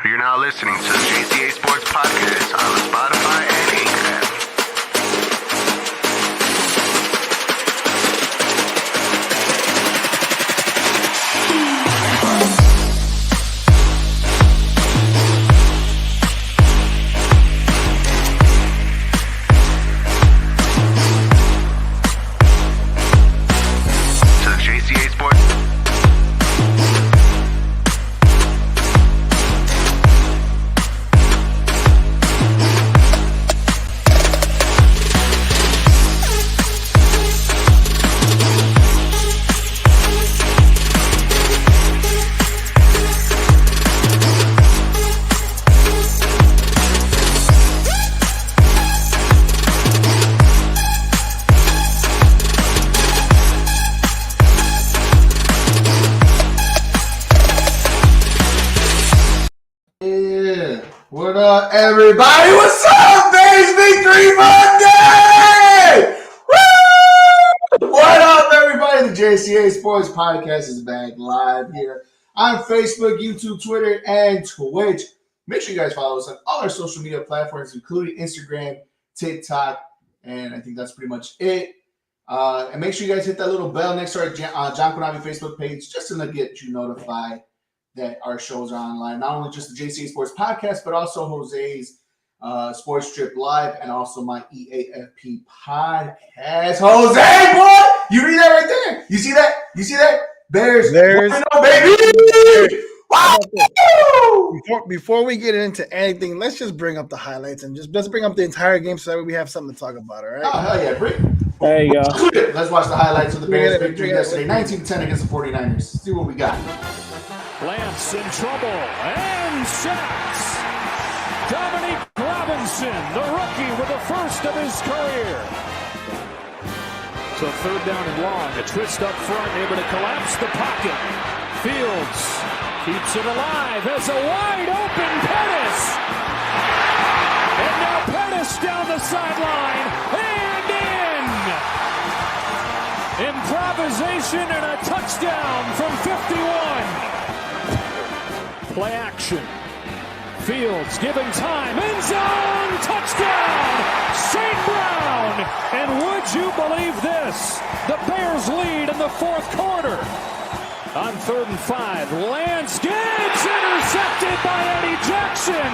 You're now listening to the Jca Sports Podcast on Spotify and Anchor. To the Jca Sports. Yeah. What up, everybody? What's up, Bears Victory Monday? Woo! What up, everybody? The Jca Sports Podcast is back live here on Facebook, YouTube, Twitter, and Twitch. Make sure you guys follow us on all our social media platforms, including Instagram, TikTok, and I think that's pretty much it. And make sure you guys hit that little bell next to our John Konavi Facebook page just to get you notified that our shows are online. Not only just the Jca Sports Podcast, but also Jose's Sports Strip Live and also my EAFP podcast. Jose, boy! You read that right there. You see that? You see that? Bears. 1-0, baby! Wow! Before we get into anything, let's just bring up the highlights and let's bring up the entire game so that we have something to talk about, all right? Oh, hell yeah, bring. There you go. Let's watch the highlights of the Bears victory yesterday, 19-10 against the 49ers. See what we got. Lance in trouble and sacks. Dominique Robinson, the rookie, with the first of his career. So third down and long. A twist up front, able to collapse the pocket. Fields keeps it alive. Has a wide open Pettis. And now Pettis down the sideline and in. Improvisation and a touchdown from 51. Play action. Fields giving time. End zone. Touchdown. St. Brown. And would you believe this? The Bears lead in the fourth quarter. On 3rd and 5. Lance gets intercepted by Eddie Jackson.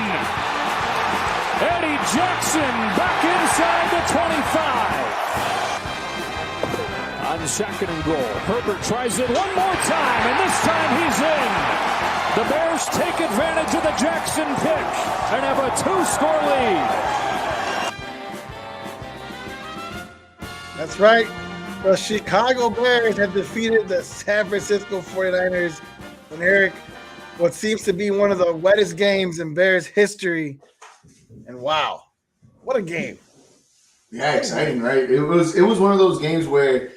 Eddie Jackson back inside the 25. On 2nd and goal. Herbert tries it one more time. And this time he's in. The Bears take advantage of the Jackson pick and have a 2-score lead. That's right. The Chicago Bears have defeated the San Francisco 49ers in Eric, what seems to be one of the wettest games in Bears history. And wow, what a game. Yeah, exciting, right? It was one of those games where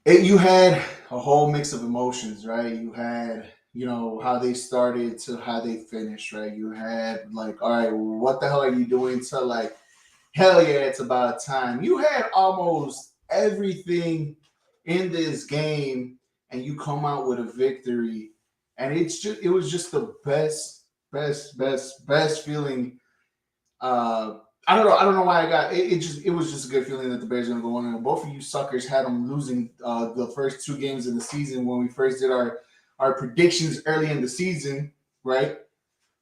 you had a whole mix of emotions, right? You had how they started to how they finished, right? You had all right, what the hell are you doing? To hell yeah, it's about time. You had almost everything in this game, and you come out with a victory, and it was just the best feeling. I don't know why I got it. It was just a good feeling that the Bears are gonna go 1-0. Both of you suckers had them losing the first 2 games of the season when we first did our predictions early in the season, right?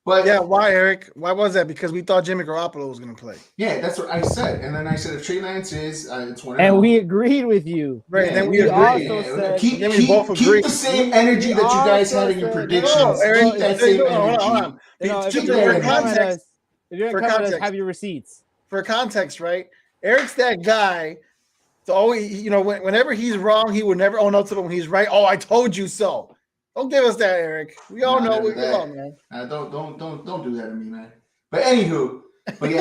But yeah, why, Eric? Why was that? Because we thought Jimmy Garoppolo was going to play. Yeah, that's what I said. And then I said if Trey Lance is, it's 1-0. And we agreed with you. Right, yeah, then we agreed. also said, keep agreed. the same energy that you guys had in your predictions. No, Eric, keep that same energy. Hold on. For context, have your receipts. For context, right? Eric's that guy. So always, whenever he's wrong, he would never own up to it when he's right. Oh, I told you so. Don't give us that, Eric. We all know we go, man. Don't do that to me, man. But anywho, yeah,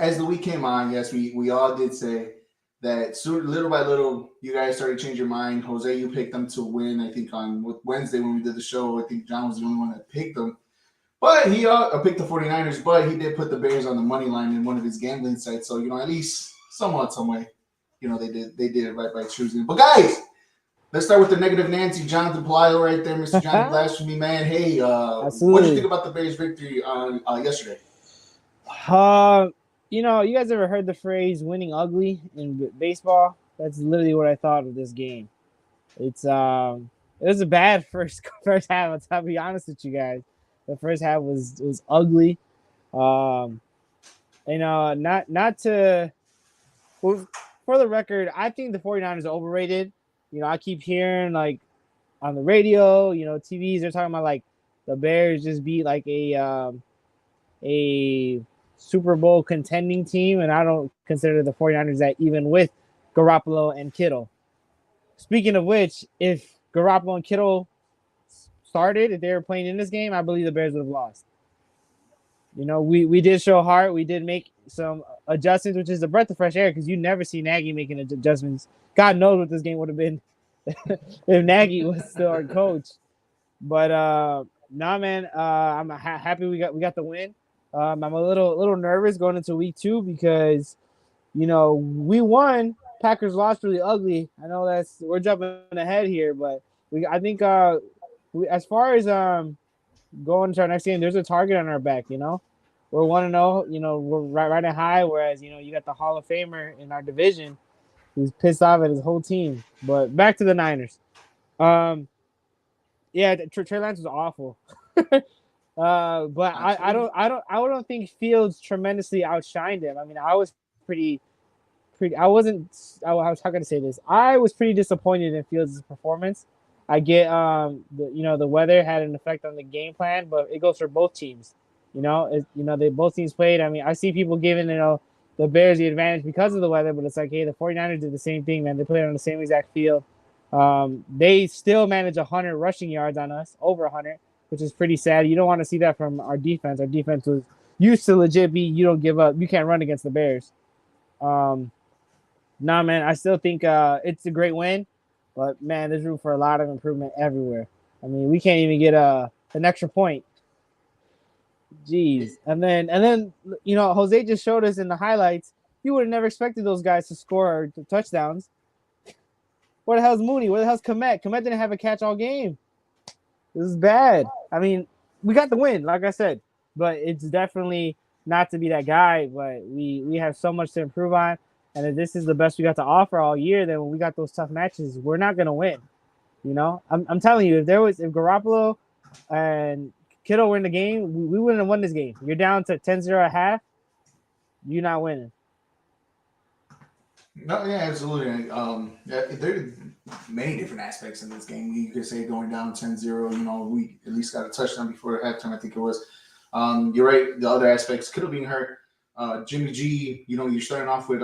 as the week came on, yes, we all did say that little by little, you guys started to change your mind. Jose, you picked them to win. I think on Wednesday when we did the show, I think John was the only one that picked them. But he picked the 49ers, but he did put the Bears on the money line in one of his gambling sites. So, at least somewhat, some way, they did it right by choosing. But guys, Let's start with the negative Nancy, Jonathan Palaio right there, Mr. Johnny Blasphemy, man. Hey, what did you think about the Bears' victory on yesterday? You guys ever heard the phrase "winning ugly" in baseball? That's literally what I thought of this game. It was a bad first half. I'll be honest with you guys. The first half was ugly. Not to. Well, for the record, I think the 49ers are overrated. I keep hearing like on the radio, TVs, they're talking about like the Bears just beat like a Super Bowl contending team, and I don't consider the 49ers that even with Garoppolo and Kittle. Speaking of which, if Garoppolo and Kittle started, if they were playing in this game, I believe the Bears would have lost. We did show heart. We did make some adjustments, which is a breath of fresh air because you never see Nagy making adjustments. God knows what this game would have been if Nagy was still our coach. But man, I'm happy we got the win. I'm a little nervous going into week 2 because we won. Packers lost really ugly. I know we're jumping ahead here, but I think as far as going to our next game, there's a target on our back. We're 1-0. We're riding high. Whereas you got the Hall of Famer in our division who's pissed off at his whole team. But back to the Niners. Trey Lance was awful. But I don't think Fields tremendously outshined him. I mean, I was how can I say this? I was pretty disappointed in Fields' performance. I get the weather had an effect on the game plan, but it goes for both teams. They both teams played. I mean, I see people giving the Bears the advantage because of the weather, but it's like, hey, the 49ers did the same thing, man. They played on the same exact field. They still managed 100 rushing yards on us, over 100, which is pretty sad. You don't want to see that from our defense. Our defense was used to legit be you don't give up. You can't run against the Bears. Man, I still think it's a great win, but man, there's room for a lot of improvement everywhere. I mean, we can't even get an extra point. Jeez. And then Jose just showed us in the highlights. You would have never expected those guys to score touchdowns. Where the hell's Mooney? Where the hell's Komet? Komet didn't have a catch all game. This is bad. I mean, we got the win, like I said, but it's definitely not to be that guy. But we have so much to improve on. And if this is the best we got to offer all year, then when we got those tough matches, we're not going to win. I'm telling you, if Garoppolo and Kittle were in the game, we wouldn't have won this game. You're down to 10-0 at half. You're not winning. No, yeah, absolutely. There are many different aspects in this game. You could say going down 10-0, we at least got a touchdown before halftime, I think it was. You're right. The other aspects, Kittle being hurt. Jimmy G, you're starting off with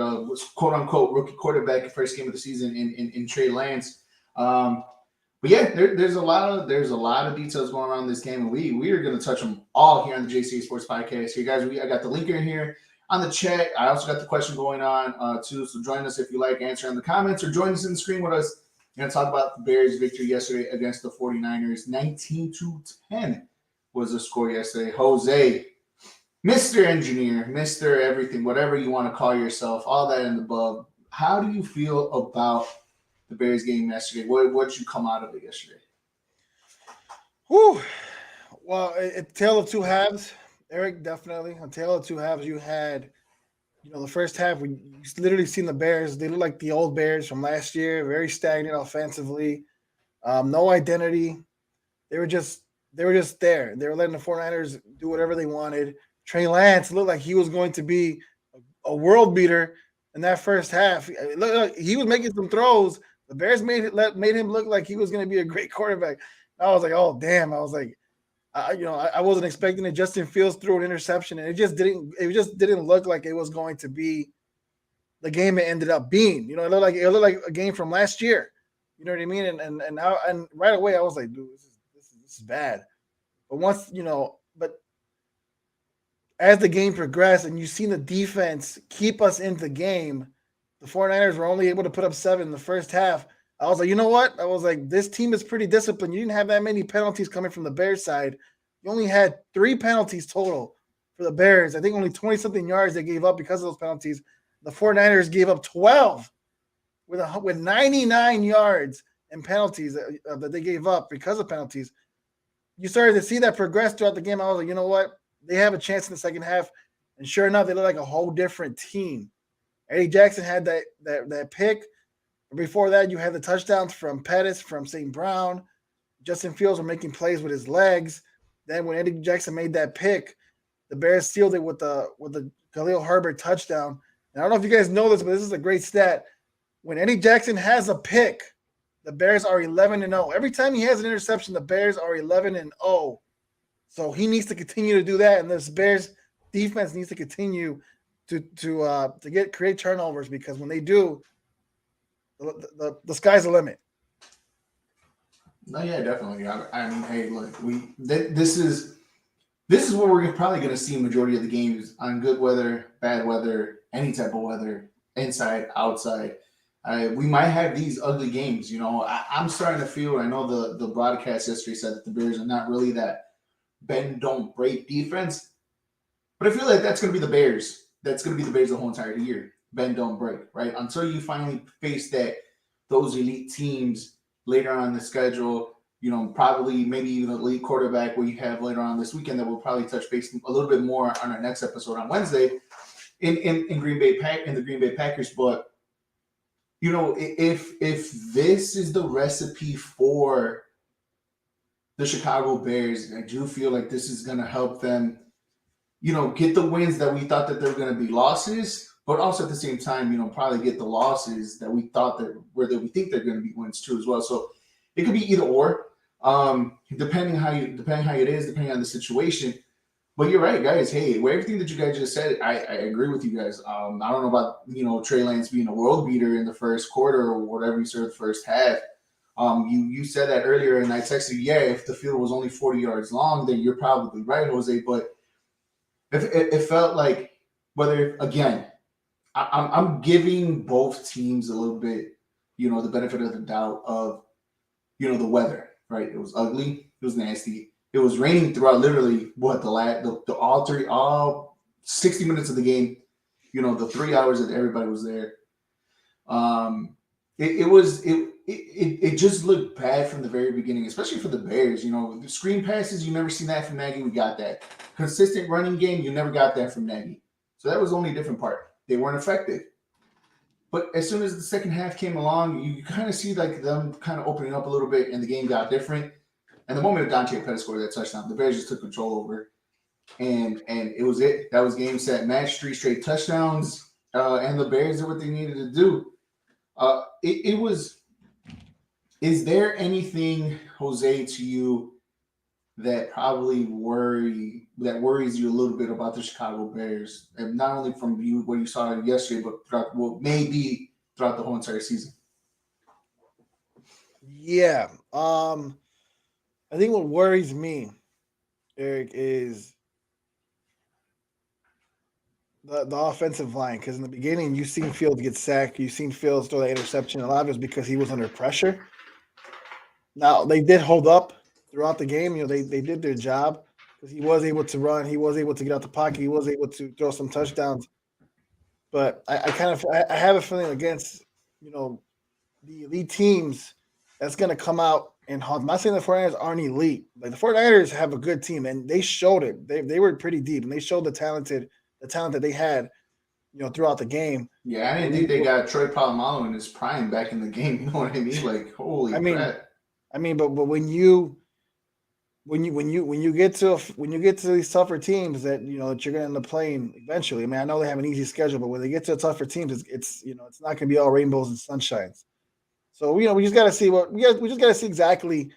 quote unquote rookie quarterback first game of the season in Trey Lance. But yeah, there's a lot of details going around this game, and we are going to touch them all here on the Jca Sports Podcast. Here, guys, I got the link in here on the chat. I also got the question going on too. So join us if you like, answer in the comments, or join us in the screen with us. We're going to talk about the Bears' victory yesterday against the 49ers. 19-10 was the score yesterday. Jose, Mr. Engineer, Mr. Everything, whatever you want to call yourself, all that and above. How do you feel about the Bears game yesterday? What'd you come out of it yesterday? Whew. Well, a tale of two halves, Eric, definitely. A tale of two halves. You had, the first half, you literally seen the Bears. They look like the old Bears from last year, very stagnant offensively, no identity. They were just there. They were letting the 49ers do whatever they wanted. Trey Lance looked like he was going to be a world beater in that first half. It looked like he was making some throws. The Bears made him look like he was going to be a great quarterback. I was like, oh damn! I was like, I wasn't expecting it. Justin Fields threw an interception, and it just didn't look like it was going to be the game it ended up being. It looked like a game from last year. You know what I mean? And right away I was like, dude, this is bad. But but as the game progressed and you seen the defense keep us in the game, the 49ers were only able to put up 7 in the first half. I was like, you know what? I was like, this team is pretty disciplined. You didn't have that many penalties coming from the Bears side. You only had 3 penalties total for the Bears. I think only 20-something yards they gave up because of those penalties. The 49ers gave up 12 with 99 yards and penalties that they gave up because of penalties, you started to see that progress throughout the game. I was like, you know what? They have a chance in the second half. And sure enough, they look like a whole different team. Eddie Jackson had that pick. Before that, you had the touchdowns from Pettis, from St. Brown. Justin Fields were making plays with his legs. Then when Eddie Jackson made that pick, the Bears sealed it with the Khalil Herbert touchdown. And I don't know if you guys know this, but this is a great stat. When Eddie Jackson has a pick, the Bears are 11-0. Every time he has an interception, the Bears are 11-0. So he needs to continue to do that, and this Bears defense needs to continue to create turnovers, because when they do, the sky's the limit. No, yeah, definitely. I mean, hey, look, this is what we're probably going to see majority of the games on good weather, bad weather, any type of weather, inside, outside. We might have these ugly games. You know, I'm starting to feel. I know the broadcast yesterday said that the Bears are not really that bend don't break defense, but I feel like that's going to be the Bears. That's going to be the Bears the whole entire year. Bend don't break, right? Until you finally face those elite teams later on in the schedule. You know, probably maybe even an elite quarterback where you have later on this weekend that we'll probably touch base a little bit more on our next episode on Wednesday in the Green Bay Packers. But you know, if this is the recipe for the Chicago Bears, I do feel like this is going to help them, you know, get the wins that we thought that they were going to be losses, but also at the same time, you know, probably get the losses that we thought that we think they're going to be wins too as well. So it could be either or, depending how it is, depending on the situation. But you're right, guys. Hey, everything that you guys just said, I agree with you guys. I don't know about, you know, Trey Lance being a world beater in the first quarter or whatever you said the first half. You said that earlier, and I texted you, yeah, if the field was only 40 yards long, then you're probably right, Jose. But if it felt like, whether, again, I'm giving both teams a little bit, you know, the benefit of the doubt of, you know, the weather, right? It was ugly. It was nasty. It was raining throughout literally all 60 minutes of the game, you know, the 3 hours that everybody was there. It just looked bad from the very beginning, especially for the Bears. You know, the screen passes, you never seen that from Nagy. We got that. Consistent running game, you never got that from Nagy. So that was the only different part. They weren't effective. But as soon as the second half came along, you kind of see like them kind of opening up a little bit, and the game got different. And the moment Jca Pettis scored that touchdown, the Bears just took control over, and it was it. That was game, set, match, 3 straight touchdowns, and the Bears did what they needed to do. It was. Is there anything, Jose, to you that worries you a little bit about the Chicago Bears, and not only from you what you saw yesterday, but maybe throughout the whole entire season? Yeah. I think what worries me, Eric, is the offensive line. Because in the beginning, you've seen Fields get sacked. You've seen Fields throw that interception. A lot of it was because he was under pressure. Now, they did hold up throughout the game. You know, they did their job because he was able to run. He was able to get out the pocket. He was able to throw some touchdowns. But I have a feeling against, you know, the elite teams that's going to come out and I'm not saying the 49ers aren't elite. Like, the 49ers have a good team, and they showed it. They were pretty deep, and they showed the talent that they had, you know, throughout the game. Yeah, I didn't think they got Troy Polamalu in his prime back in the game. You know what I mean? Like, holy crap. I mean, but when you get to these tougher teams that, you know, that you're going to end up playing eventually. I mean, I know they have an easy schedule, but when they get to tougher teams, it's you know, it's not going to be all rainbows and sunshines. So, you know, we just got to see exactly,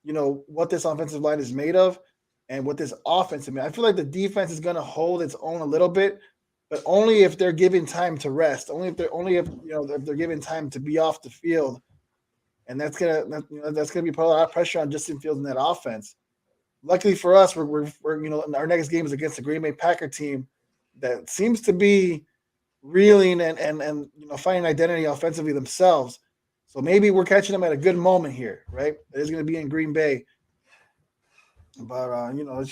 you know, what this offensive line is made of and what this offense. I mean, I feel like the defense is going to hold its own a little bit, but only if they're given time to rest. Only if they're given time to be off the field, and that's gonna be put a lot of pressure on Justin Fields in that offense. Luckily for us, we're you know, our next game is against the Green Bay Packer team that seems to be reeling and you know, finding identity offensively themselves. So maybe we're catching them at a good moment here, right? It is going to be in Green Bay, but you know,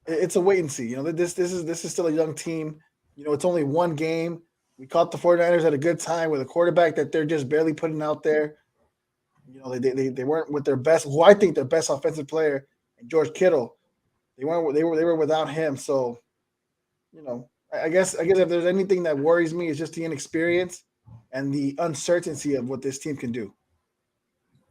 it's a wait and see. You know, this is still a young team. You know, it's only one game. We caught the 49ers at a good time with a quarterback that they're just barely putting out there. They weren't with their best. Who I think their best offensive player, George Kittle. They were without him. So, I guess if there's anything that worries me, it's just the inexperience and the uncertainty of what this team can do.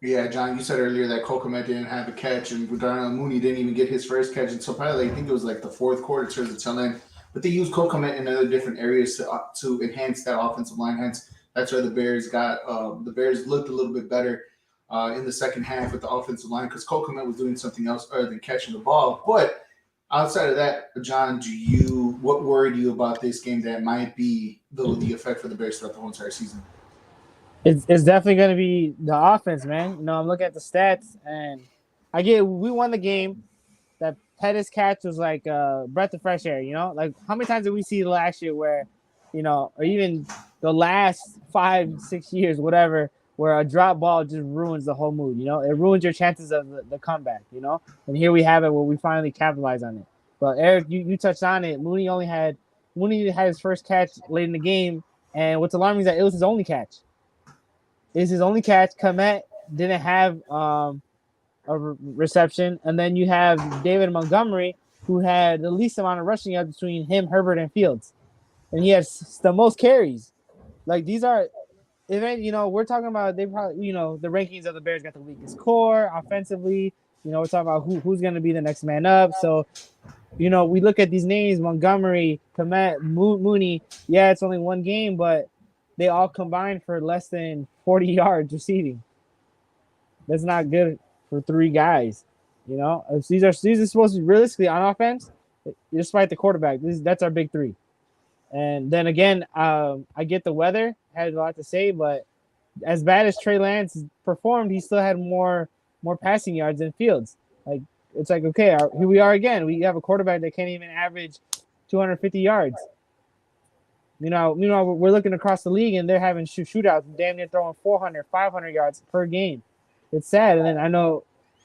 Yeah, John, you said earlier that Kokomet didn't have a catch, and Darnell Mooney didn't even get his first catch until probably, I think it was like the fourth quarter towards the tail end. But they used Kokomet in other different areas to enhance that offensive line. Hence, that's why the Bears looked a little bit better in the second half with the offensive line because Kokomet was doing something else other than catching the ball. But outside of that, John, what worried you about this game that might be the effect for the Bears throughout the whole entire season? It's definitely going to be the offense, man. I'm looking at the stats, and we won the game. That Pettis catch was like a breath of fresh air, Like, how many times did we see last year where, or even the last 5-6 years, whatever, where a drop ball just ruins the whole mood, It ruins your chances of the comeback, And here we have it where we finally capitalize on it. But, Eric, you touched on it. Mooney had his first catch late in the game, and what's alarming is that it was his only catch. Is his only catch. Komet didn't have a reception, and then you have David Montgomery, who had the least amount of rushing yards between him, Herbert, and Fields, and he has the most carries. Like these are, we're talking about they probably the rankings of the Bears got the weakest core offensively. We're talking about who's going to be the next man up. So, we look at these names: Montgomery, Komet, Mooney. Yeah, it's only one game, but they all combined for less than 40 yards receiving. That's not good for three guys. These are supposed to be realistically on offense, despite the quarterback. That's our big three. And then again, I get the weather had a lot to say, but as bad as Trey Lance performed, he still had more passing yards than Fields. Like it's like okay, here we are again. We have a quarterback that can't even average 250 yards. We're looking across the league and they're having shootouts, damn near throwing 400, 500 yards per game. It's sad. And then I know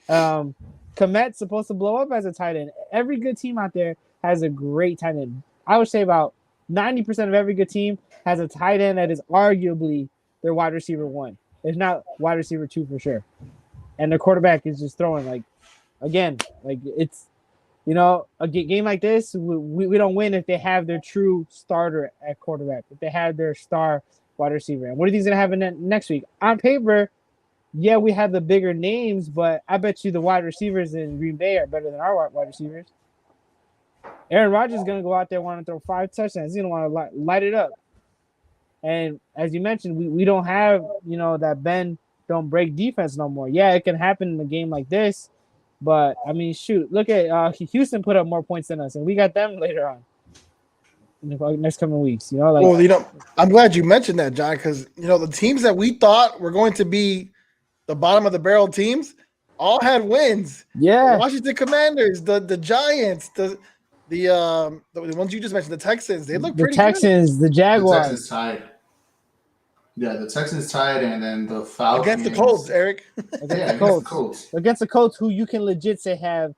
Komet's supposed to blow up as a tight end. Every good team out there has a great tight end. I would say about 90% of every good team has a tight end that is arguably their wide receiver 1. If not wide receiver 2 for sure. And their quarterback is just throwing it's a game like this, we don't win if they have their true starter at quarterback, if they have their star wide receiver. And what are these going to happen next week? On paper, yeah, we have the bigger names, but I bet you the wide receivers in Green Bay are better than our wide receivers. Aaron Rodgers is going to go out there wanting to throw 5 touchdowns. He's going to want to light it up. And as you mentioned, we don't have, that bend, don't break defense no more. Yeah, it can happen in a game like this. But, I mean, shoot, look at Houston put up more points than us, and we got them later on in the next coming weeks. I'm glad you mentioned that, John, because, the teams that we thought were going to be the bottom of the barrel teams all had wins. Yeah. The Washington Commanders, the Giants, the ones you just mentioned, the Texans, they look pretty good. The Texans, the Jaguars. The Texans tied. Yeah, the Texans tied, and then the Falcons. Against the Colts, Eric. Against the Colts. Against the Colts, who you can legit say have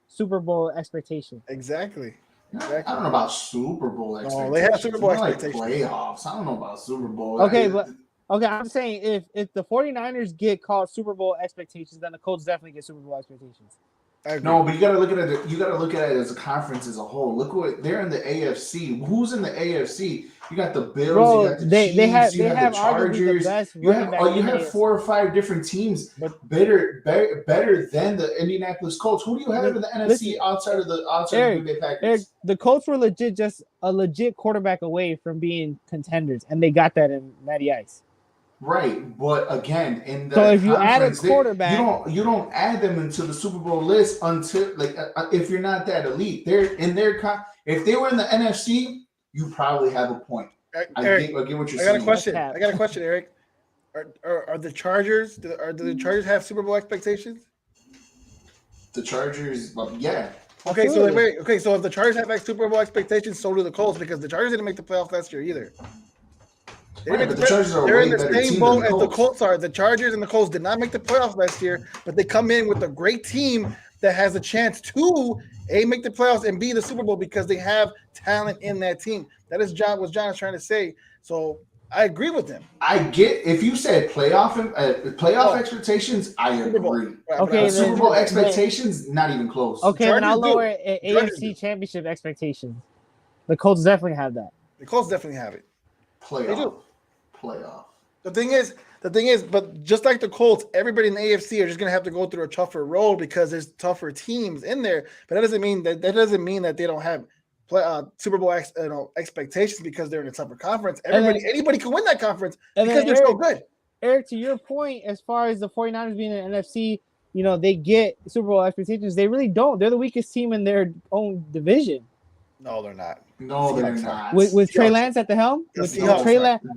Super Bowl expectations. Exactly. I don't know about Super Bowl expectations. Oh, they have Super Bowl expectations. Like playoffs. I don't know about Super Bowl. Okay, I'm saying if the 49ers get called Super Bowl expectations, then the Colts definitely get Super Bowl expectations. No, but you got to look at it. You got to look at it as a conference as a whole. Look what they're in the AFC. Who's in the AFC? You got the Bills. Bro, you got the Chiefs. You have the Chargers. You have 4 or 5 different teams, better than the Indianapolis Colts. Who do you have in the NFC outside of the Green Bay Packers? Eric, the Colts were just a legit quarterback away from being contenders, and they got that in Matty Ice. Right, but again, in the so if you add a quarterback, you don't add them into the Super Bowl list until if you're not that elite. They're in if they were in the NFC, you probably have a point. I get what you're saying. I got a question, Eric. Are the Chargers? Do the Chargers have Super Bowl expectations? The Chargers, yeah. Okay, so so if the Chargers have Super Bowl expectations, so do the Colts, because the Chargers didn't make the playoffs last year either. They're in the same boat as the Colts are. The Chargers and the Colts did not make the playoffs last year, but they come in with a great team that has a chance to A, make the playoffs, and B, the Super Bowl, because they have talent in that team. That is what John is trying to say. So I agree with him. I get if you said playoff expectations, I agree. Okay, But Super Bowl expectations, not even close. Okay, then I'll lower Chargers AFC Championship expectations. The Colts definitely have that. The Colts definitely have it. Playoff. The thing is, but just like the Colts, everybody in the AFC are just gonna have to go through a tougher road because there's tougher teams in there. But that doesn't mean that they don't have Super Bowl expectations because they're in a tougher conference. Anybody can win that conference because they're so good. Eric, to your point, as far as the 49ers being in the NFC, they get Super Bowl expectations. They really don't. They're the weakest team in their own division. No, they're not. No, they're not. With Trey Lance at the helm?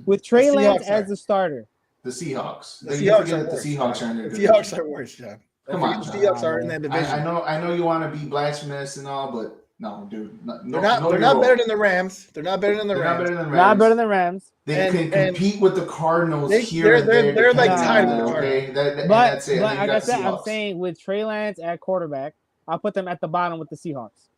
With Trey Lance as the starter. The Seahawks. The Seahawks are in there. The Seahawks are worse, John. Come on, the Seahawks are in that division. I know you want to be blasphemous and all, but no, dude. They're not better than the Rams. They're not better than the Rams. Not better than the Rams. They can compete with the Cardinals here and there. They're like tied with the Cardinals. But like I said, I'm saying with Trey Lance at quarterback, I'll put them at the bottom with the Seahawks.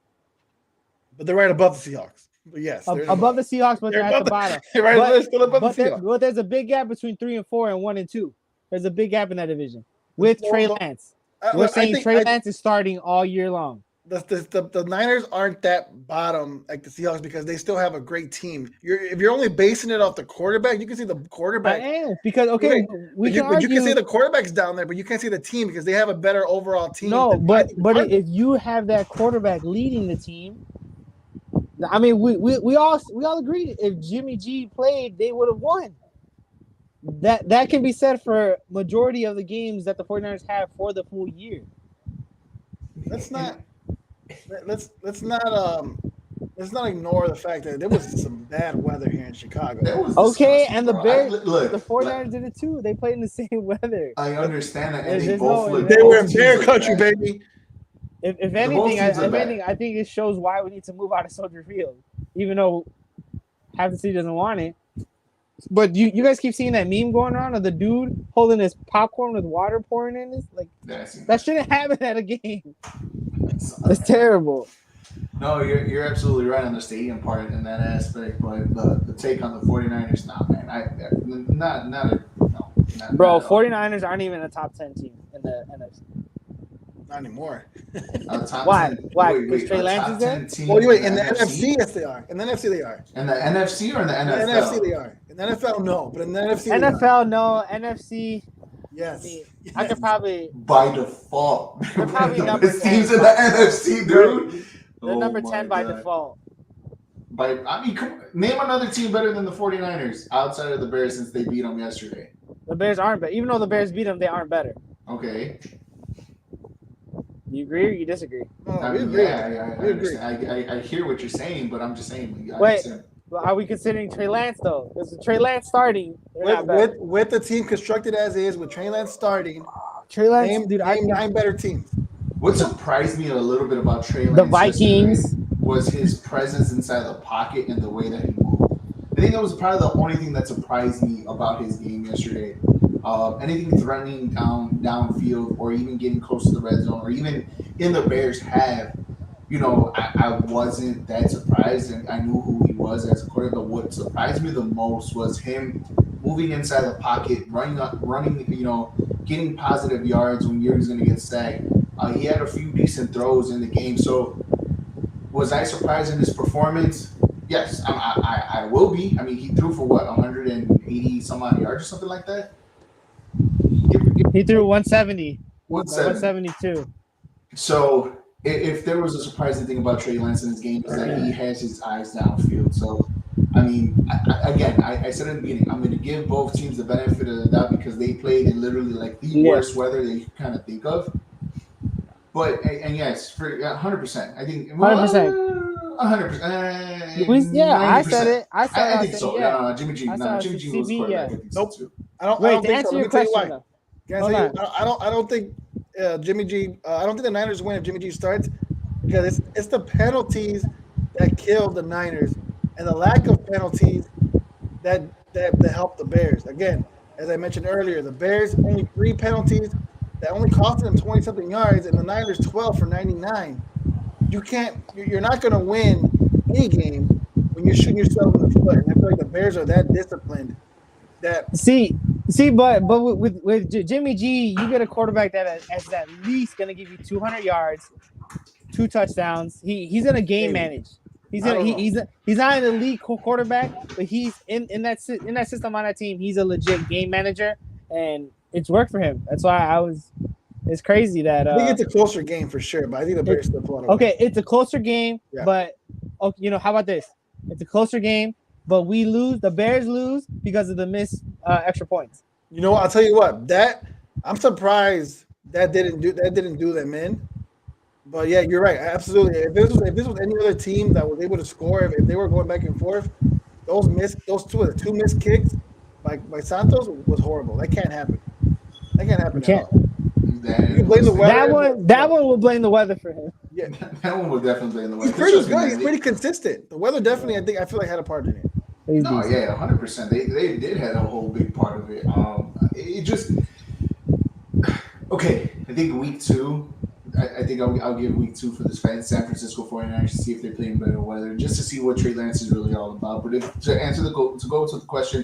But they're right above the Seahawks. But yes, above the Seahawks, but they're at the bottom. They're still above the Seahawks. But there's a big gap between 3 and 4 and 1 and 2. There's a big gap in that division with Trey Lance. We're saying Trey Lance is starting all year long. The Niners aren't that bottom like the Seahawks because they still have a great team. If you're only basing it off the quarterback, you can see the quarterback. I am because you can see the quarterback's down there, but you can't see the team because they have a better overall team. No, but if you have that quarterback leading the team. I mean, we all agreed if Jimmy G played, they would have won. That can be said for majority of the games that the 49ers have for the full year. Let's not ignore the fact that there was some bad weather here in Chicago. And the Bears, the 49ers did it too. They played in the same weather. I understand that. And they were in bear country, baby. If anything, I think it shows why we need to move out of Soldier Field, even though half the city doesn't want it. But you guys keep seeing that meme going around of the dude holding his popcorn with water pouring in this. Like that shouldn't happen at a game. It's terrible. No, you're absolutely right on the stadium part in that aspect, but the take on the 49ers, man. Bro, 49ers aren't even a top 10 team in the NFC. Not anymore. Why? Because Trey Lance is there? In the NFC, yes, they are. In the NFC, they are. In the NFC or in the NFL? In the NFC, they are. In the NFL, no. But in the NFC, NFL, no. NFC, yes. I could probably by default. They're probably number 10. Teams in the NFC, dude. They're number 10 by default. Name another team better than the 49ers outside of the Bears since they beat them yesterday. The Bears aren't better. Even though the Bears beat them, they aren't better. Okay. You agree or you disagree? I agree. I hear what you're saying, but I'm just saying. Wait, are we considering Trey Lance though? Is Trey Lance starting? With the team constructed as is, with Trey Lance starting, Trey Lance, name 9 better teams. What surprised me a little bit about Trey Lance, the Vikings, was his presence inside the pocket and the way that he moved. I think that was probably the only thing that surprised me about his game yesterday. Anything threatening downfield or even getting close to the red zone or even in the Bears have, I wasn't that surprised and I knew who he was as a quarterback. But what surprised me the most was him moving inside the pocket, running, getting positive yards when Yuri's going to get sacked. He had a few decent throws in the game. So was I surprised in his performance? Yes, I will be. I mean, he threw for 180 some odd yards or something like that. He threw 170. 172. So if there was a surprising thing about Trey Lance in his game is that he has his eyes downfield. So, I mean, I said in the beginning, I'm going to give both teams the benefit of the doubt because they played in literally like the worst weather that you kind of think of. But, and yes, for 100%. I think 100%. 100%. I said it. I think so. Yeah. Jimmy G was quarterback. Nope. So too. I don't to think answer so. your question. I don't think Jimmy G. I don't think the Niners win if Jimmy G starts because it's the penalties that kill the Niners and the lack of penalties that help the Bears. Again, as I mentioned earlier, the Bears only 3 penalties that only costed them 20-something yards, and the Niners 12 for 99. You're not going to win any game when you're shooting yourself in the foot. And I feel like the Bears are that disciplined that See, but with Jimmy G, you get a quarterback that is at least going to give you 200 yards, 2 touchdowns. He's going to game manage. He's not an elite quarterback, but he's in that system on that team. He's a legit game manager, and it's worked for him. That's why it's crazy that I think it's a closer game for sure, but I think the Bears still pull it away. Okay, it's a closer game, but how about this? It's a closer game, but we lose. The Bears lose because of the missed extra points. You know what? I'll tell you what. I'm surprised that didn't do them in. But yeah, you're right. Absolutely. If this was any other team that was able to score, if they were going back and forth, those two missed kicks by Santos was horrible. That can't happen. That can't happen. Can't. You can blame the weather. That one will blame the weather for him. Yeah, that one will definitely blame the weather. He's pretty good. He's pretty consistent. The weather definitely, I feel like had a part in it. No, yeah, 100%. They did have a whole big part of it. It just okay. I think week 2. I think I'll give week 2 for this San Francisco 49ers to see if they're playing better weather, just to see what Trey Lance is really all about. But to go to the question,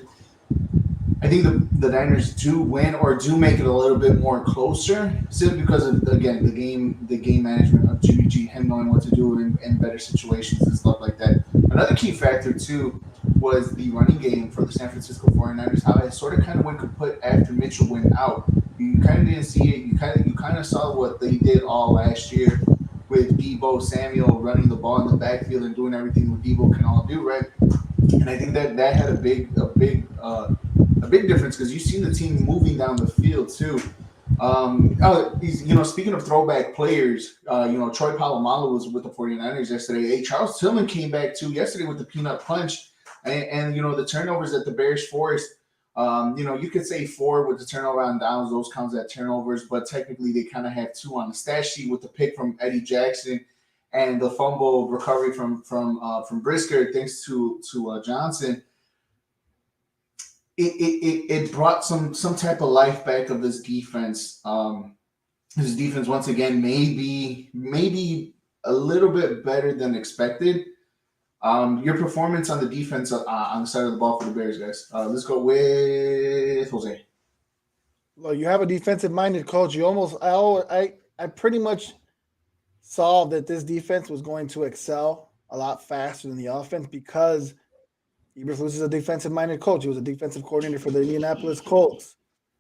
I think the Niners do win or do make it a little bit more closer, simply because of the game management of Jimmy G, him knowing what to do in better situations and stuff like that. Another key factor too was the running game for the San Francisco 49ers, how it sort of kind of went kaput after Mitchell went out. You kind of didn't see it. You kind of saw what they did all last year with Deebo Samuel running the ball in the backfield and doing everything what Deebo can all do, right? And I think that had a big difference because you've seen the team moving down the field too. Speaking of throwback players, Troy Polamalu was with the 49ers yesterday. Hey, Charles Tillman came back too yesterday with the peanut punch, and the turnovers that the Bears forced. You could say 4 with the turnover on downs; those counts as turnovers, but technically they kind of have 2 on the stat sheet with the pick from Eddie Jackson and the fumble recovery from Brisker, thanks to Johnson. It brought some type of life back of this defense. This defense once again maybe a little bit better than expected. Your performance on the defense on the side of the ball for the Bears, guys. Let's go with Jose. Well, you have a defensive-minded coach. I pretty much saw that this defense was going to excel a lot faster than the offense because Eberflus is a defensive-minded coach. He was a defensive coordinator for the Indianapolis Colts.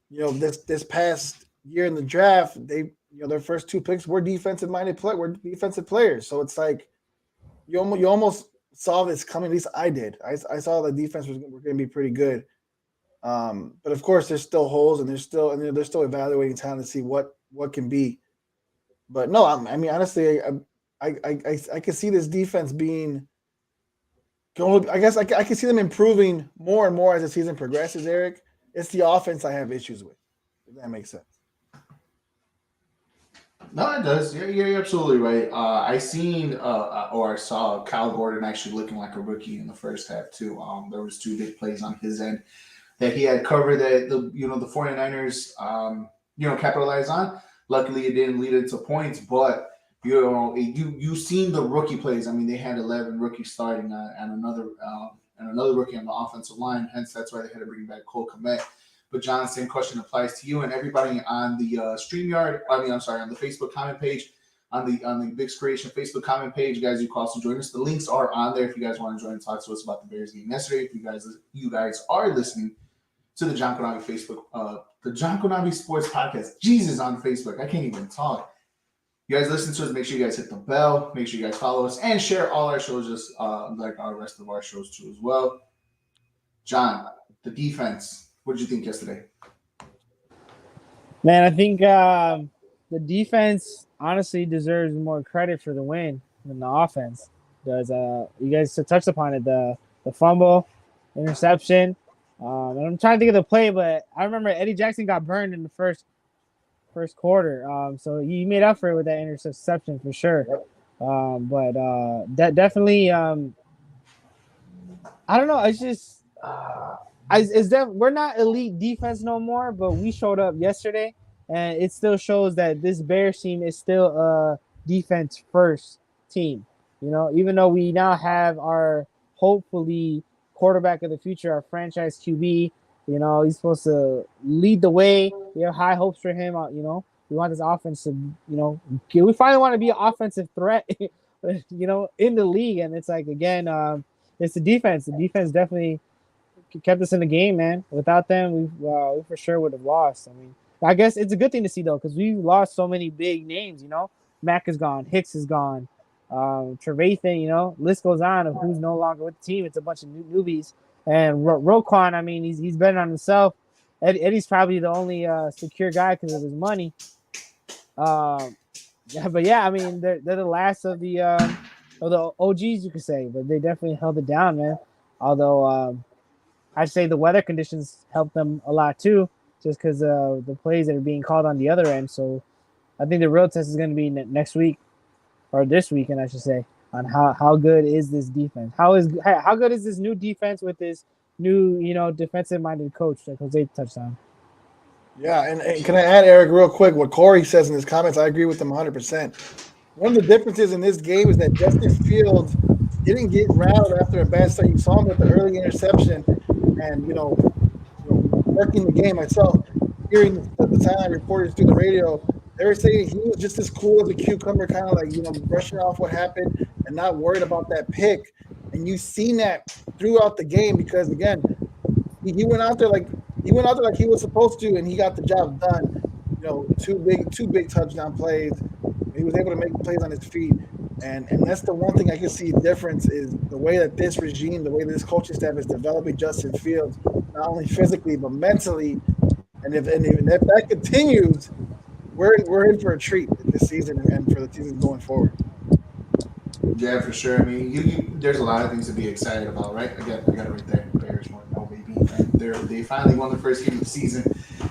This past year in the draft, their first 2 picks were defensive players. So it's like you almost saw this coming. At least I did. I saw the defense was going to be pretty good. But of course, there's still holes, and they're still evaluating talent to see what can be. But no, I mean honestly, I can see this defense being. I guess I can see them improving more and more as the season progresses, Eric. It's the offense I have issues with, if that makes sense. No, it does. You're absolutely right. I saw Kyle Gordon actually looking like a rookie in the first half too. There was 2 big plays on his end that he had covered that the 49ers capitalized on. Luckily, it didn't lead into points, but you seen the rookie plays. I mean, they had 11 rookies starting and another rookie on the offensive line. Hence, that's why they had to bring back Cole Kmet. But John, same question applies to you and everybody on the on the Facebook comment page, on the Big Creation Facebook comment page, guys. You can also join us. The links are on there if you guys want to join and talk to us about the Bears game yesterday. If you guys are listening to the John Konabi the John Konabi Sports Podcast. Jesus, on Facebook, I can't even talk. You guys listen to us. Make sure you guys hit the bell. Make sure you guys follow us and share all our shows, just like our rest of our shows too as well. John, the defense. What did you think yesterday? Man, I think the defense honestly deserves more credit for the win than the offense does. You guys touched upon it, the fumble, interception. And I'm trying to think of the play, but I remember Eddie Jackson got burned in the first quarter. So he made up for it with that interception for sure. But that definitely, I don't know. It's just, we're not elite defense no more, but we showed up yesterday, and it still shows that this Bears team is still a defense first team. Even though we now have our hopefully quarterback of the future, our franchise QB. You know, he's supposed to lead the way. We have high hopes for him. You know, we want this offense to, we finally want to be an offensive threat, in the league. And it's like, again, it's the defense. The defense definitely kept us in the game, man. Without them, we for sure would have lost. I mean, I guess it's a good thing to see, though, because we've lost so many big names, Mack is gone. Hicks is gone. Trevathan, list goes on of who's no longer with the team. It's a bunch of newbies. And Roquan, I mean, he's betting on himself. Eddie's probably the only secure guy because of his money. But yeah, I mean, they're the last of the OGs, you could say, but they definitely held it down, man. Although I'd say the weather conditions helped them a lot too, just because the plays that are being called on the other end. So I think the real test is going to be next week, or this weekend, I should say, on how good is this defense? How good is this new defense with this new, defensive-minded coach that Jose touched on? Yeah, and can I add, Eric, real quick, what Corey says in his comments? I agree with him 100%. One of the differences in this game is that Justin Fields didn't get rattled after a bad start. You saw him with the early interception and, working the game myself, hearing the sideline reporters through the radio, they were saying he was just as cool as a cucumber, kind of like, brushing off what happened and not worried about that pick. And you've seen that throughout the game because, again, he went out there like he was supposed to, and he got the job done. Two big touchdown plays. He was able to make plays on his feet. And that's the one thing I can see difference is the way that this regime, the way this coaching staff is developing Justin Fields, not only physically but mentally. And if that continues, we're in for a treat this season and for the season going forward. Yeah, for sure. I mean, there's a lot of things to be excited about, right? Again, I got it right there. Bears won, no baby. They finally won the first game of the season,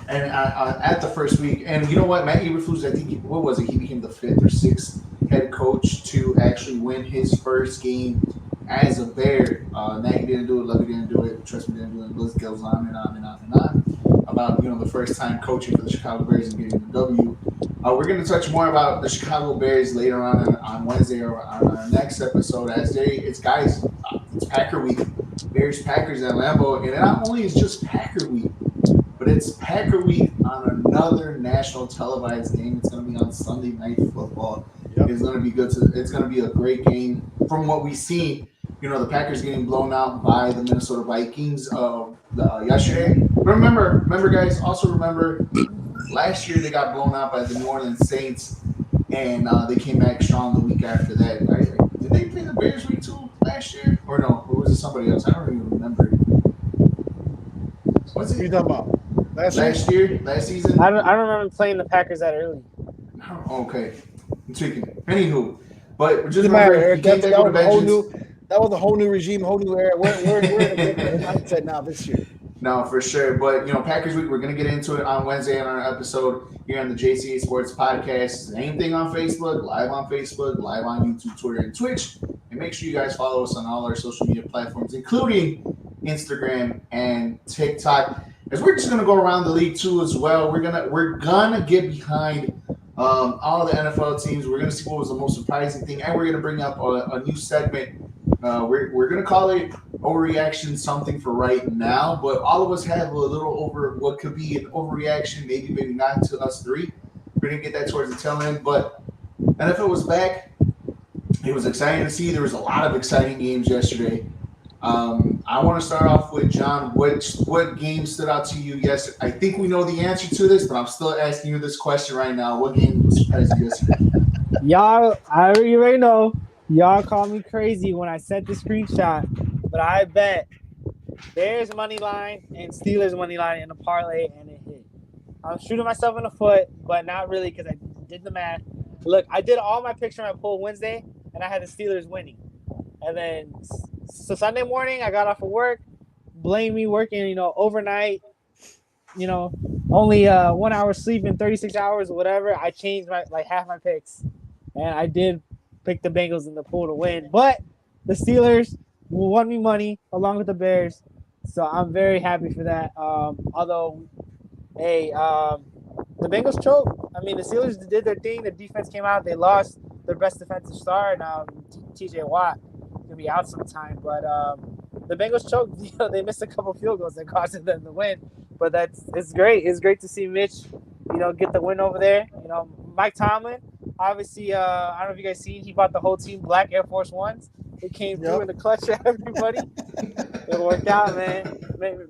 and at the first week. And you know what? Matt Eberflus, I think, he became the 5th or 6th head coach to actually win his first game as a Bear. Nagy didn't do it. Lovey didn't do it. Trust me, didn't do it. The list goes on and on and on and on about the first time coaching for the Chicago Bears and getting the W. We're going to touch more about the Chicago Bears later on Wednesday or on our next episode. It's Packer week. Bears Packers at Lambeau, and not only is just Packer week, but it's Packer week on another national televised game. It's going to be on Sunday Night Football. Yep. It's going to be good. It's going to be a great game from what we see. The Packers getting blown out by the Minnesota Vikings yesterday. But remember, guys. Also remember, last year they got blown out by the New Orleans Saints, and they came back strong the week after that. Right? Did they play the Bears week 2 last year, or no? Or was it somebody else? I don't even remember. What's it? What are you talking about? Last season? I don't remember playing the Packers that early. Okay. I'm tweaking. Anywho, but just remember, Eric, that was a whole new regime, whole new era. We're in a different mindset now this year. No, for sure. But, Packers week, we're going to get into it on Wednesday on our episode here on the Jca Sports Podcast. Same thing on Facebook, live on YouTube, Twitter, and Twitch. And make sure you guys follow us on all our social media platforms, including Instagram and TikTok. As we're just going to go around the league too as well. We're gonna get behind all the NFL teams. We're going to see what was the most surprising thing. And we're going to bring up a new segment. We're going to call it overreaction something for right now, but all of us have a little over what could be an overreaction, maybe not to us three. We're going to get that towards the tail end, but NFL was back. It was exciting to see. There was a lot of exciting games yesterday. I want to start off with John. What game stood out to you yesterday? I think we know the answer to this, but I'm still asking you this question right now. What game surprised you yesterday? Y'all, I already know. Y'all call me crazy when I sent the screenshot, but I bet Bears money line and Steelers money line in a parlay, and it hit. I'm shooting myself in the foot, but not really because I did the math. Look, I did all my picks from my poll Wednesday, and I had the Steelers winning. And then so Sunday morning, I got off of work, blame me working, overnight, only 1 hour sleep in 36 hours or whatever. I changed half my picks, and I did pick the Bengals in the pool to win. But the Steelers won me money along with the Bears, so I'm very happy for that. Although, the Bengals choked. I mean, the Steelers did their thing. The defense came out. They lost their best defensive star, TJ Watt. gonna be out sometime. But the Bengals choked. They missed a couple field goals that cost them the win. But it's great. It's great to see Mitch, get the win over there. Mike Tomlin, obviously, I don't know if you guys seen, he bought the whole team black Air Force Ones. It came through in the clutch for everybody. It worked out, man.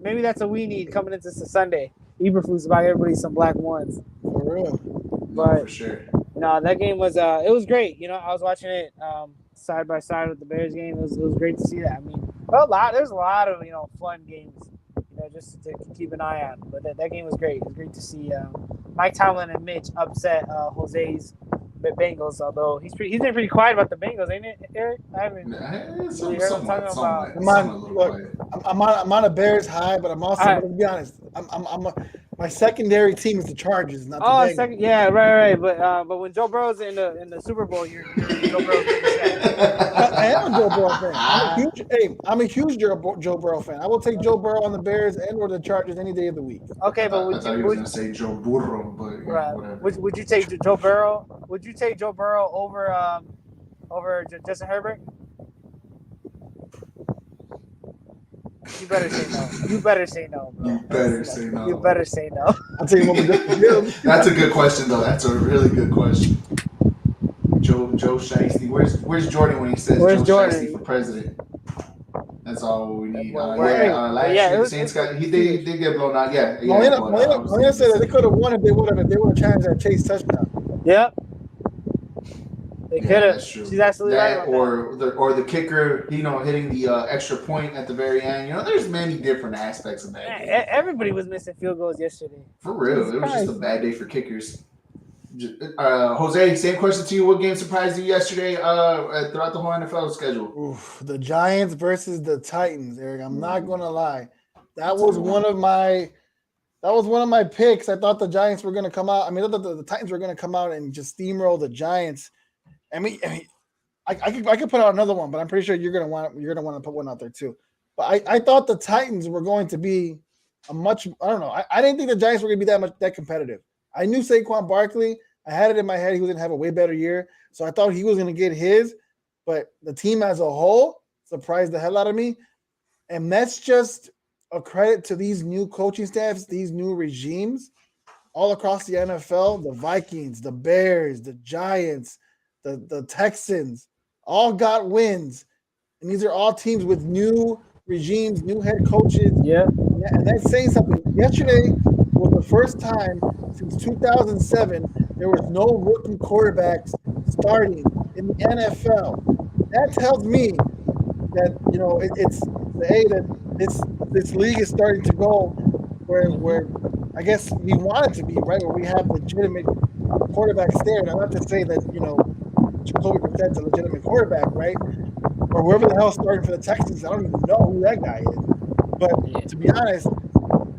Maybe that's what we need coming into Sunday. Eberflus buy everybody some black ones. For real. But for sure. no, that game was it was great. I was watching it side by side with the Bears game. It was great to see that. I mean, there's a lot of fun games, just to keep an eye on. But that game was great. It was great to see Mike Tomlin and Mitch upset Jose's Bengals. Although he's been pretty quiet about the Bengals, ain't it, Eric? I haven't really heard him talking about. I'm on a Bears high, but I'm also to be honest. My secondary team is the Chargers, not the Bengals. Yeah, right. But when Joe Burrow's in the Super Bowl, you're Joe Burrow's I am a Joe Burrow fan. I'm a huge Joe Burrow fan. I will take Joe Burrow on the Bears and or the Chargers any day of the week. Okay, but I thought you were going to say Joe Burrow, but whatever. Would you take Joe Burrow? Would you take Joe Burrow over Justin Herbert? You better say no. You better say no, bro. You better say no. You better say no. I'll tell you what we're That's a good question, though. That's a really good question. Joe Shiesty. Where's Jordan when he says Joe Shiesty for president? That's all we need. Last year the Saints he did get blown out. Yeah. Molina said that they could have won if they would have challenged that Chase touchdown. Yep. They could have. She's absolutely right. Or the kicker, hitting the extra point at the very end. There's many different aspects of that. Everybody was missing field goals yesterday. For real, it was just a bad day for kickers. Jose, same question to you. What game surprised you yesterday throughout the whole NFL schedule? Oof, the Giants versus the Titans, Eric. I'm not gonna lie. That was one of my picks. I thought the Giants were gonna come out. I mean, the Titans were gonna come out and just steamroll the Giants. I could put out another one, but I'm pretty sure you're gonna want to put one out there too. But I thought the Titans were going to be I don't know. I didn't think the Giants were gonna be that competitive. I knew Saquon Barkley. I had it in my head he was going to have a way better year. So I thought he was going to get his. But the team as a whole surprised the hell out of me. And that's just a credit to these new coaching staffs, these new regimes all across the NFL. The Vikings, the Bears, the Giants, the Texans all got wins. And these are all teams with new regimes, new head coaches. Yeah. And that's saying something. Yesterday was the first time since 2007 there was no rookie quarterbacks starting in the NFL. That tells me that this league is starting to go where I guess we want it to be, right? Where we have legitimate quarterbacks there. Now, not to say that Jacoby Brissett's a legitimate quarterback, right? Or whoever the hell's starting for the Texans, I don't even know who that guy is. But to be honest,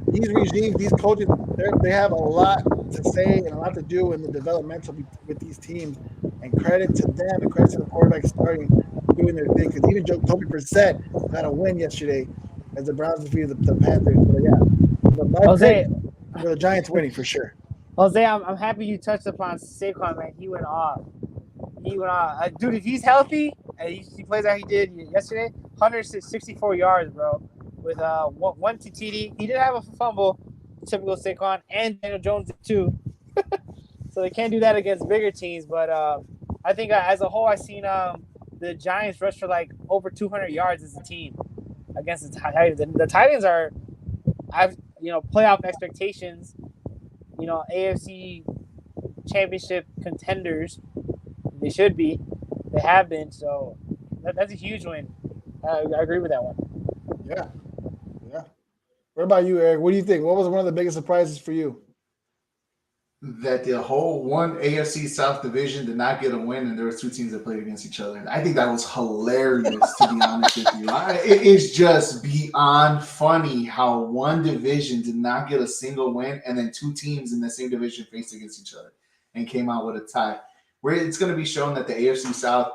these regimes, these coaches, they have a lot to say and a lot to do in the developmental with these teams. And credit to them and credit to the quarterback starting doing their thing. Because even Jacoby Brissett got a win yesterday as the Browns defeated the Panthers. But yeah, Jose, the Giants winning for sure. Jose, I'm happy you touched upon Saquon, man. He went off. Dude, if he's healthy and he plays like he did yesterday, 164 yards, bro. With one TD. He did have a fumble, typical Saquon, and Daniel Jones did too. So they can't do that against bigger teams. But I think as a whole, I've seen the Giants rush for like over 200 yards as a team against the Titans. And the Titans are, playoff expectations. AFC championship contenders. They should be. They have been. So that's a huge win. I agree with that one. Yeah. What about you, Eric? What do you think? What was one of the biggest surprises for you? That the whole one AFC South division did not get a win, and there were two teams that played against each other. I think that was hilarious, to be honest with you. It is just beyond funny how one division did not get a single win, and then two teams in the same division faced against each other and came out with a tie. Where it's going to be shown that the AFC South,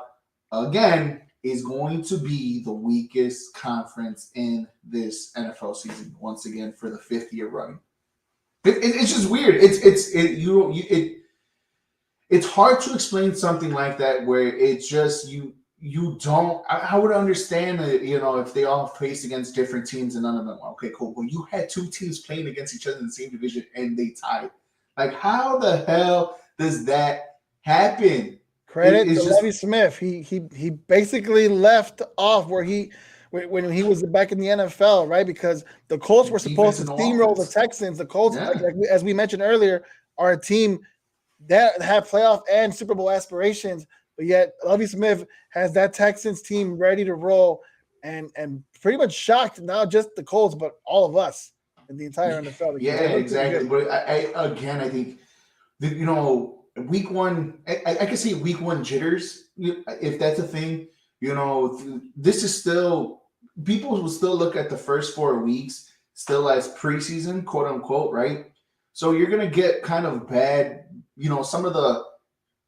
again, is going to be the weakest conference in this NFL season once again for the fifth year running. It's just weird. It's hard to explain something like that where it's just you don't. I would understand that, if they all faced against different teams and none of them. Okay, cool. Well, you had two teams playing against each other in the same division and they tied. Like, how the hell does that happen? Credit to Lovie Smith. He basically left off when he was back in the NFL, right? Because the Colts were supposed to steamroll the Texans. The Colts, as we mentioned earlier, are a team that have playoff and Super Bowl aspirations. But yet, Lovie Smith has that Texans team ready to roll and pretty much shocked not just the Colts, but all of us in the entire NFL. Yeah, exactly. But I think, week one, I can see week one jitters, if that's a thing. This is still, people will still look at the first 4 weeks still as preseason, quote unquote, right? So you're going to get kind of bad, some of the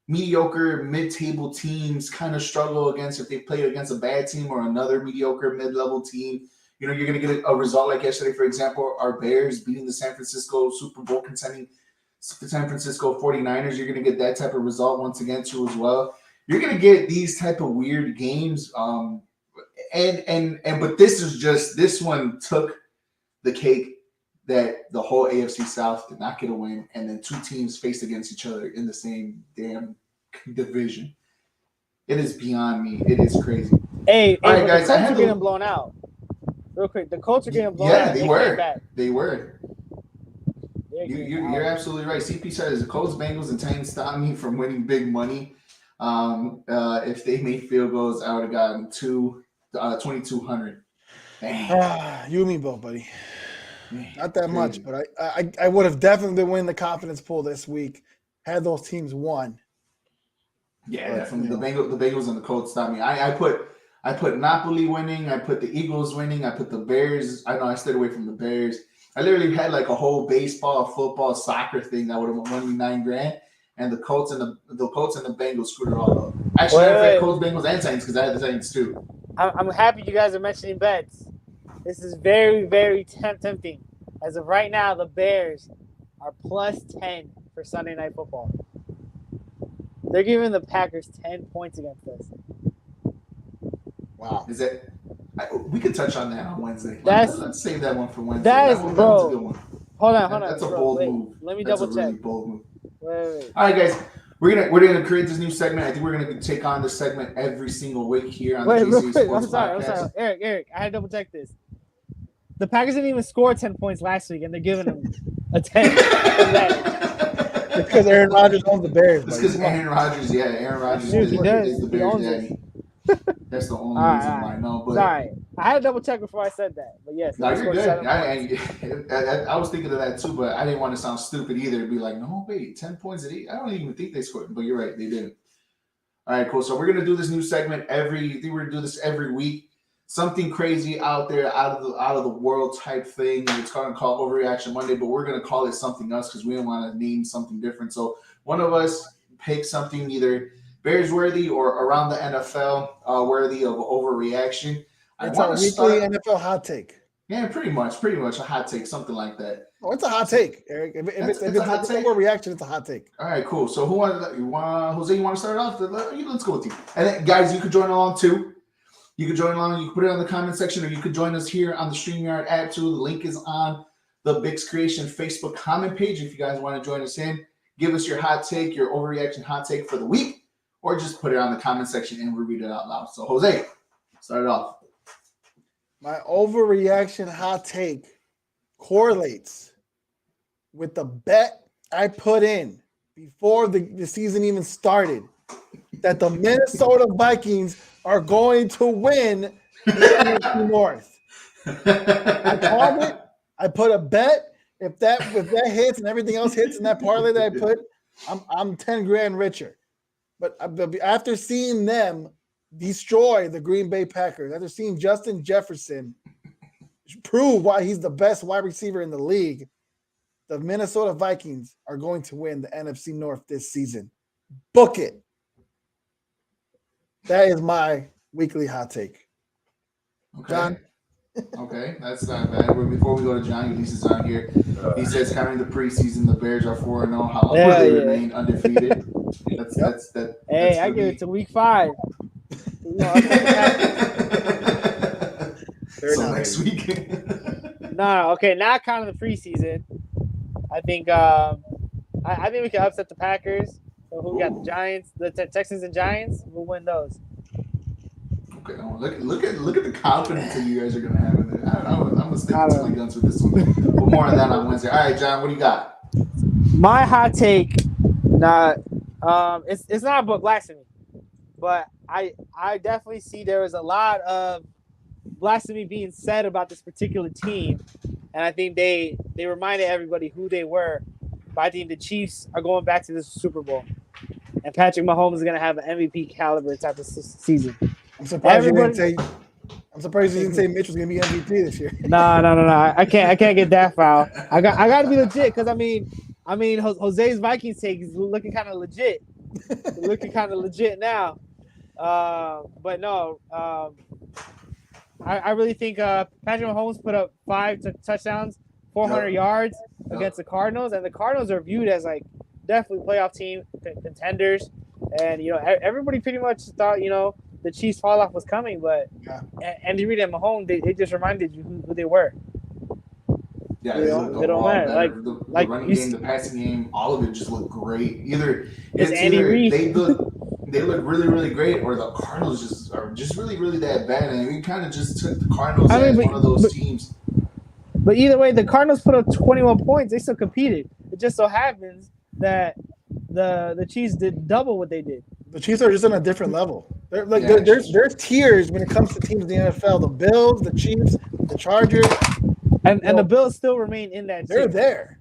mediocre mid-table teams kind of struggle against if they play against a bad team or another mediocre mid-level team. You're going to get a result like yesterday, for example, our Bears beating the San Francisco Super Bowl contending San Francisco 49ers. You're going to get that type of result once again too as well. You're going to get these type of weird games. But this one took the cake that the whole AFC South did not get a win, and then two teams faced against each other in the same damn division. It is beyond me. It is crazy. Hey, right, guys, the Colts are getting blown out. Real quick, the Colts are getting blown out. Yeah, they were. They were. You're absolutely right. CP says the Colts, Bengals, and Titans stopped me from winning big money. If they made field goals, I would have gotten 2,200. You and me both, buddy. Not that much, but I would have definitely been winning the confidence pool this week had those teams won. Yeah, definitely. The Bengals and the Colts stopped me. I put Napoli winning. I put the Eagles winning. I put the Bears. I know I stayed away from the Bears. I literally had like a whole baseball, football, soccer thing that would have won me $9,000, and the Colts and the Bengals screwed it all up. Actually, I had Colts, Bengals, and Titans because I had the Titans too. I'm happy you guys are mentioning bets. This is very, very tempting. As of right now, the Bears are +10 for Sunday Night Football. They're giving the Packers 10 points against us. Wow. Is it? We could touch on that on Wednesday. Let's save that one for Wednesday. That's a good one. Hold on. That's a bold move. Let me double check. Really bold move. Wait. All right, guys. We're gonna create this new segment. I think we're gonna take on this segment every single week here on the Jca Sports Podcast. I'm sorry. Eric, I had to double check this. The Packers didn't even score 10 points last week, and they're giving them a 10. It's because Aaron Rodgers owns the Bears. It's because Aaron Rodgers is the Bears daddy. That's the only reason why. No, but sorry, I had to double check before I said that. But yes, no, you're good. I was thinking of that too, but I didn't want to sound stupid either. Be like, no, wait, 10 points at 8. I don't even think they scored, but you're right, they didn't. All right, cool. So we're gonna do this new segment we're gonna do this every week. Something crazy out there, out of the world type thing. It's gonna call Overreaction Monday, but we're gonna call it something else because we don't want to name something different. So one of us pick something either Bears worthy or around the NFL worthy of overreaction. It's a weekly NFL hot take. Yeah, pretty much a hot take, something like that. Oh, it's a hot take, Eric. If it's a hot take, overreaction, it's a hot take. All right, cool. So Jose, you want to start off? Let's go with you. And then, guys, you could join along too. You can join along. You can put it on the comment section, or you could join us here on the StreamYard app too. The link is on the Bix Creation Facebook comment page. If you guys want to join us in, give us your hot take, your overreaction hot take for the week, or just put it on the comment section and we'll read it out loud. So, Jose, start it off. My overreaction hot take correlates with the bet I put in before the season even started that the Minnesota Vikings are going to win the NFC North. I called it. I put a bet. If that hits and everything else hits in that parlay that I put, I'm $10,000 richer. But after seeing them destroy the Green Bay Packers, after seeing Justin Jefferson prove why he's the best wide receiver in the league, the Minnesota Vikings are going to win the NFC North this season. Book it. That is my weekly hot take. Okay. John? Okay, that's not bad. Before we go to John, Ulysses on here. He says, counting the preseason, the Bears are 4-0. How will they remain undefeated? That's Hey, I give it to week 5. We're gonna upset the Packers. So next week. No, okay, not kind of the preseason. I think I think we can upset the Packers. So who we got? The Giants, the Texans and Giants. We'll win those. Okay, look at the confidence that you guys are gonna have in it. I'm gonna stick to my guns with this one. But more on that on Wednesday. All right, John, what do you got? My hot take, it's not about blasphemy, but I definitely see there was a lot of blasphemy being said about this particular team, and I think they reminded everybody who they were. But I think the Chiefs are going back to this Super Bowl, and Patrick Mahomes is going to have an MVP caliber type of season. I'm surprised you didn't say Mitch was going to be MVP this year. No. I can't get that foul. I got to be legit because I mean, Jose's Vikings take is looking kind of legit. Looking kind of legit now. But no, I really think Patrick Mahomes put up 5 touchdowns, 400 yards against the Cardinals, and the Cardinals are viewed as like definitely playoff team contenders, and everybody pretty much thought the Chiefs fall off was coming, but Andy Reid and Mahomes they just reminded you who they were. Yeah, they don't matter. The running game, the passing game, all of it just looked great. Either Andy Reid. They look really, really great, or the Cardinals are just really, really that bad. And we kind of just took the Cardinals as one of those teams. But either way, the Cardinals put up 21 points. They still competed. It just so happens that the Chiefs did double what they did. The Chiefs are just on a different level. There's tiers when it comes to teams in the NFL. The Bills, the Chiefs, the Chargers. And the Bills still remain in that. They're there.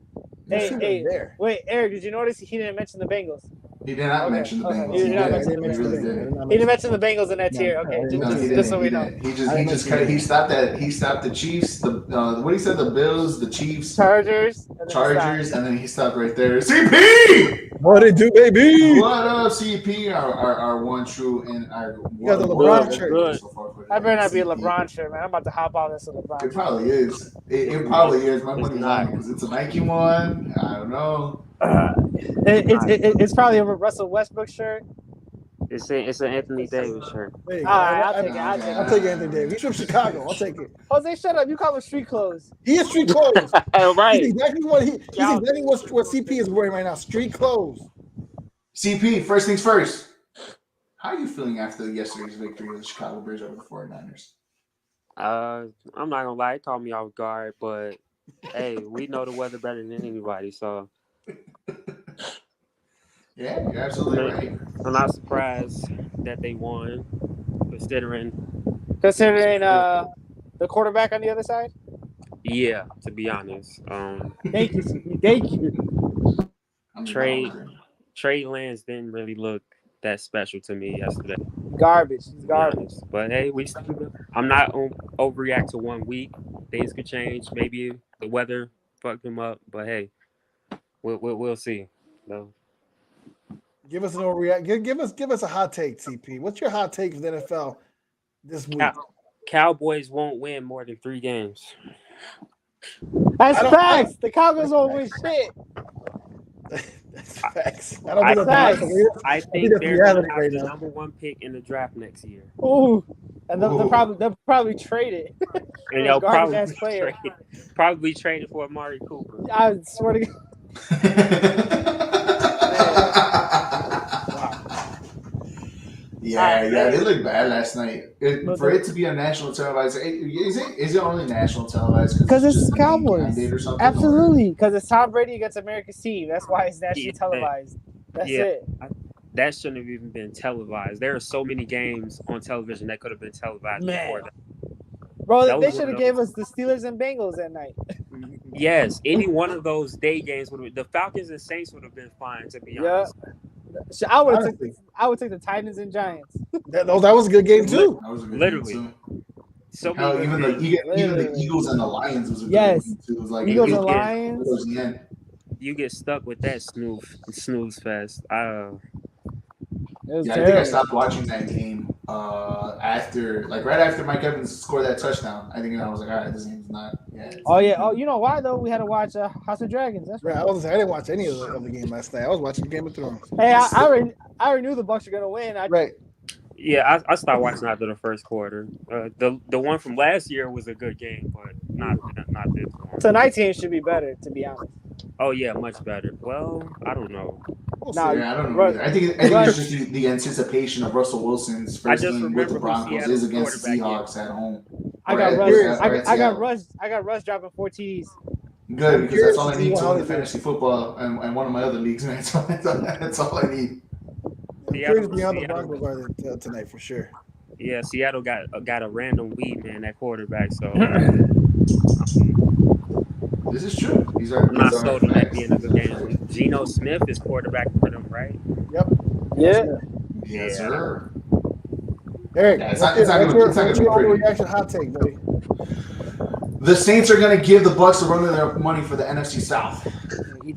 Hey, wait, Eric, did you notice he didn't mention the Bengals? He did not mention the Bengals. He didn't mention the Bengals in that tier. Okay, just so we know. He stopped the Chiefs. What he said, the Bills, the Chiefs, Chargers, and then he stopped right there. CP. What it do, baby? What up, CP? Our one true and our the LeBron shirt. I better not be a LeBron shirt, man. I'm about to hop on this with LeBron. It probably is. It probably is. My money's on it because it's a Nike one. I don't know. It's probably a Russell Westbrook shirt. It's an Anthony Davis shirt. All right, I'll take it. I'll take Anthony Davis. He's from Chicago. I'll take it. Jose, shut up. You call him street clothes. He is street clothes. Right. He's exactly what CP is wearing right now. Street clothes. CP, first things first. How are you feeling after yesterday's victory of the Chicago Bears over the 49ers? I'm not gonna lie, it caught me off guard, but hey, we know the weather better than anybody, so yeah, you're absolutely right. I'm not surprised that they won, considering the quarterback on the other side. Yeah, to be honest. Thank you, CP. Thank you. Trey Lance didn't really look that special to me yesterday. Garbage. But hey, I'm not overreact to 1 week. Things could change. Maybe the weather fucked him up. But hey, we'll see. No. Give us an overreact. Give us a hot take, CP. What's your hot take for the NFL this week? Cowboys won't win more than 3 games. That's facts. The Cowboys won't win shit. That's facts. I think they're going to have the number 1 pick in the draft next year. Ooh, and they'll probably trade it. And they'll probably trade it for Amari Cooper. I swear to God. Yeah, they looked bad last night. For it to be a national televised, is it only national televised? Because it's Cowboys. Absolutely, because it's Tom Brady against America's team. That's why it's nationally televised. That's it. That shouldn't have even been televised. There are so many games on television that could have been televised before that. Bro, they should have gave us the Steelers and Bengals that night. Yes, any one of those day games would have. The Falcons and Saints would have been fine, to be honest. I would take the Titans and Giants. That was a good game too. That was a good Literally. game too. So even the Eagles and the Lions was a good game too. It was like Eagles and Lions. You get stuck with that snooze fest. I think I stopped watching that game right after Mike Evans scored that touchdown. I think I was like, all right, this game's not. Yeah. Oh, you know why though? We had to watch House of Dragons. That's right. I didn't watch any of the game last night. I was watching Game of Thrones. Hey, I already knew the Bucks were gonna win. Right. Yeah, I stopped watching after the first quarter. The one from last year was a good game, but not this one. Tonight's game should be better, to be honest. Oh yeah, much better. Well, I don't know. Nah, Yeah, I don't know Russ- either. I think it's just the anticipation of Russell Wilson's first just game with the remember who Broncos Seattle's is against the quarterback Seahawks at home. I got Or Russ. at I got Seattle. I got Russ dropping 4 TDs. Good, because that's all I need to how win the they do. fantasy football and one of my other leagues, man. So that's all I need. I'm curious to see how the Broncos are tonight for sure. Yeah, Seattle got a random weed man at quarterback, so This is true. I'm not sold on that being a good game. Geno Smith is quarterback for them, right? Yep. Yeah. Yes, sir. Eric, Yeah, it's not gonna be what's pretty. your overreaction hot take, buddy? The Saints are going to give the Bucs a run of their money for the NFC South.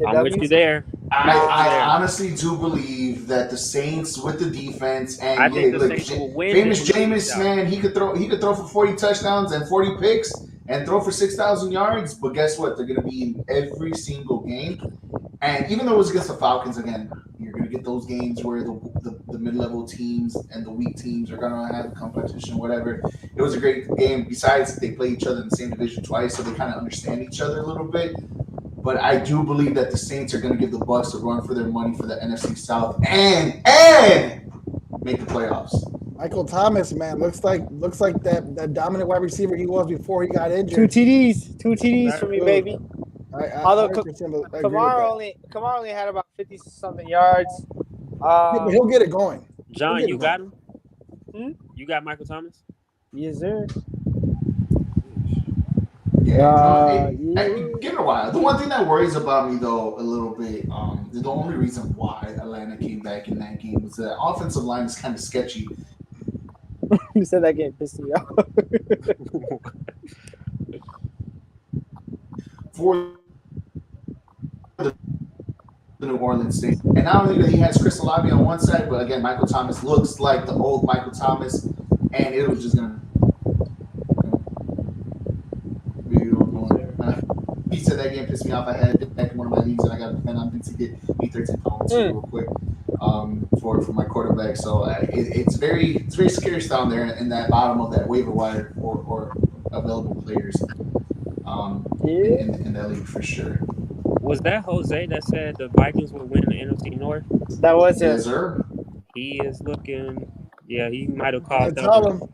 I'm with you there. I honestly do believe that the Saints with the defense and I think the Saints will win famous this Jameis, South. man, he could throw for 40 touchdowns and 40 picks and throw for 6,000 yards. But guess what? They're going to be in every single game. And even though it was against the Falcons again, you're going to get those games where the mid-level teams and the weak teams are going to have competition, whatever. It was a great game. Besides, they play each other in the same division twice, so they kind of understand each other a little bit. But I do believe that the Saints are going to give the Bucs a run for their money for the NFC South and make the playoffs. Michael Thomas, man, looks like that dominant wide receiver he was before he got 2 injured. TDs for me, baby. Although 100% agree with Kamara only had about 50 something yards. that. He'll get it going. John, you got him? You got Michael Thomas? Yes, sir. Yeah, give it a while. The one thing that worries about me, though, a little bit, the only reason why Atlanta came back in that game was the offensive line is kind of sketchy. You said that game pissed me off. For the New Orleans Saints. And not only that he has Chris Olave on one side, but again, Michael Thomas looks like the old Michael Thomas, and it was just going to he said that game pissed me off. I had it back in one of my leagues, and I got to depend on him to get me 13 points real quick for my quarterback. So it's very scarce down there in that bottom of that waiver wire or available players in that league for sure. Was that Jose that said the Vikings would win the NFC North? That was it. Yes, sir. He is looking. Yeah, he might have called Tell that. him.